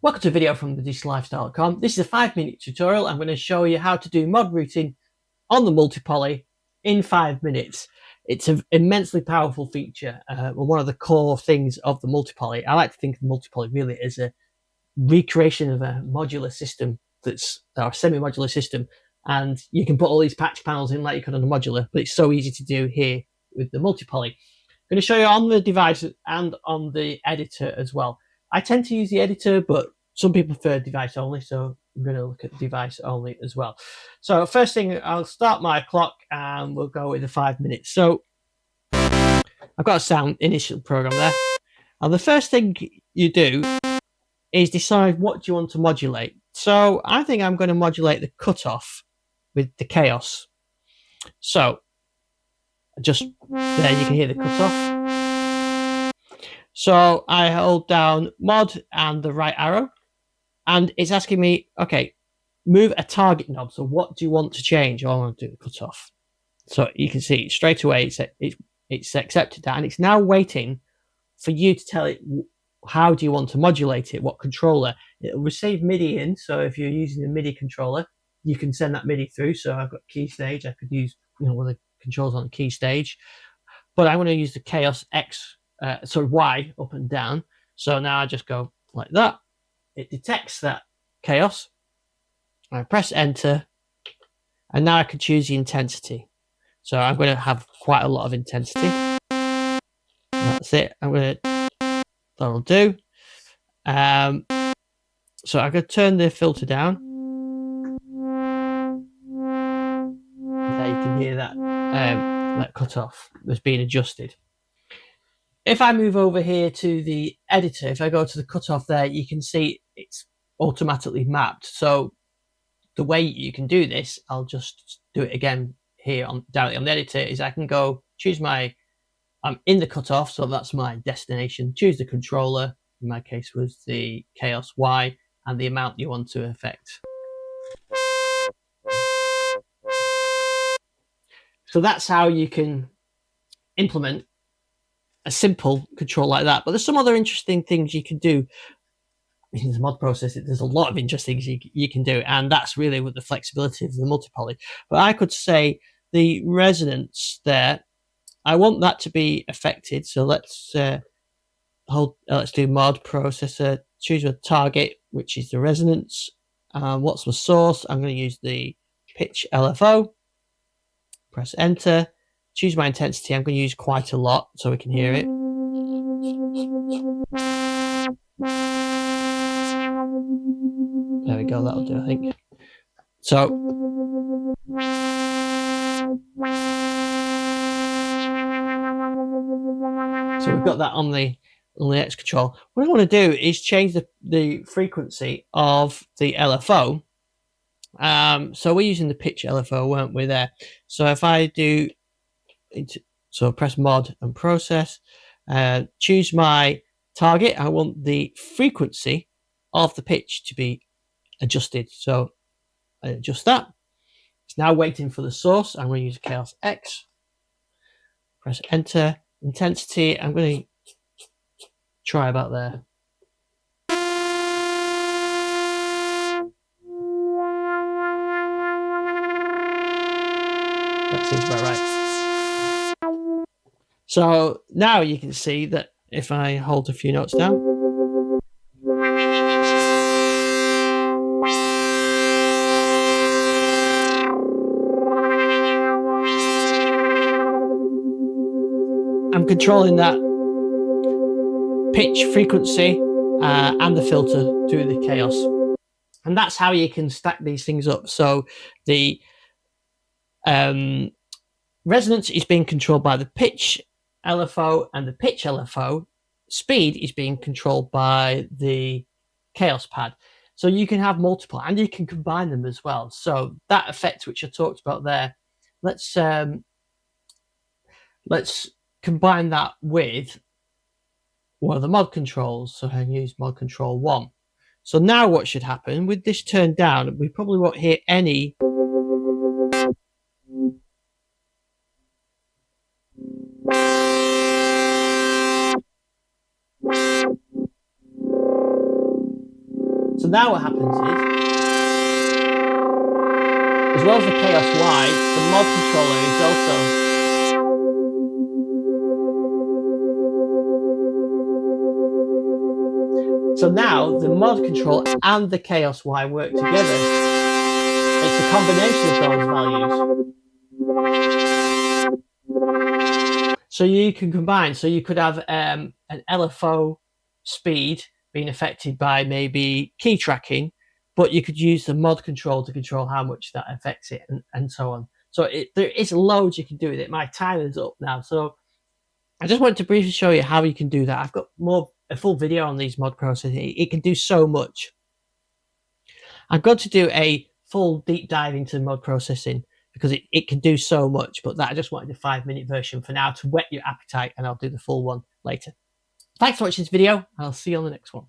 Welcome to a video from thedigital-lifestyle.com. This is a 5-minute tutorial. I'm going to show you how to do mod routing on the Multipoly in 5 minutes. It's an immensely powerful feature, one of the core things of the Multipoly. I like to think of the Multipoly really as a recreation of a modular system that's our semi-modular system, and you can put all these patch panels in like you could on a modular, but it's so easy to do here with the Multipoly. I'm going to show you on the device and on the editor as well. I tend to use the editor, but some people prefer device only, so I'm going to look at device only as well. So first thing, I'll start my clock and we'll go with the 5 minutes. So I've got a sound initial program there. And the first thing you do is decide what do you want to modulate. So I think I'm going to modulate the cutoff with the KAOSS. So just there you can hear the cutoff. So I hold down mod and the right arrow, and it's asking me, okay, move a target knob. So what do you want to change? Oh, I want to do the cutoff. So you can see straight away it's accepted that, and it's now waiting for you to tell it how do you want to modulate it, what controller. It'll receive MIDI in, so if you're using a MIDI controller, you can send that MIDI through. So I've got key stage, I could use one of the controls on the key stage, but I want to use the KAOSS X, sort of Y up and down. So now I just go like that. It detects that KAOSS. I press enter, and now I can choose the intensity. So I'm going to have quite a lot of intensity. That's it. That'll do. So I could turn the filter down. There you can hear that cutoff was being adjusted. If I move over here to the editor, if I go to the cutoff there, you can see it's automatically mapped. So the way you can do this, I'll just do it again here directly on the editor, is I can go choose I'm in the cutoff, so that's my destination. Choose the controller. In my case was the KAOSS Y, and the amount you want to affect. So that's how you can implement a simple control like that. But there's some other interesting things you can do. In the mod process, there's a lot of interesting things you can do, and that's really with the flexibility of the Multipoly. But I could say the resonance there, I want that to be affected. So let's do mod processor, choose a target, which is the resonance. What's my source? I'm going to use the pitch LFO. Press enter. Choose my intensity. I'm going to use quite a lot so we can hear it. There we go. That'll do, I think. So we've got that on the X control. What I want to do is change the frequency of the LFO. So we're using the pitch LFO, weren't we there? So if I do, so press mod and process, choose my target. I want the frequency of the pitch to be adjusted. So I adjust that. It's now waiting for the source. I'm going to use KAOSS X. Press enter. Intensity, I'm going to try about there. That seems about right. So now you can see that if I hold a few notes down, I'm controlling that pitch, frequency, and the filter through the KAOSS. And that's how you can stack these things up. So the resonance is being controlled by the pitch LFO, and the pitch LFO speed is being controlled by the KAOSS pad. So you can have multiple, and you can combine them as well. So that effect which I talked about there, let's combine that with one of the mod controls. So I can use mod control 1. So now what should happen with this turned down, we probably won't hear any So now what happens is, as well as the KAOSS Y, the mod controller is also. So now the mod control and the KAOSS Y work together. It's a combination of those values. So you can combine. So you could have an LFO speed being affected by maybe key tracking, but you could use the mod control to control how much that affects it, and so on. So there is loads you can do with it. My time is up now, so I just wanted to briefly show you how you can do that. I've got a full video on these mod processing. It can do so much. I'm going to do a full deep dive into mod processing because it can do so much, but I just wanted a 5-minute version for now to whet your appetite, and I'll do the full one later. Thanks for watching this video. I'll see you on the next one.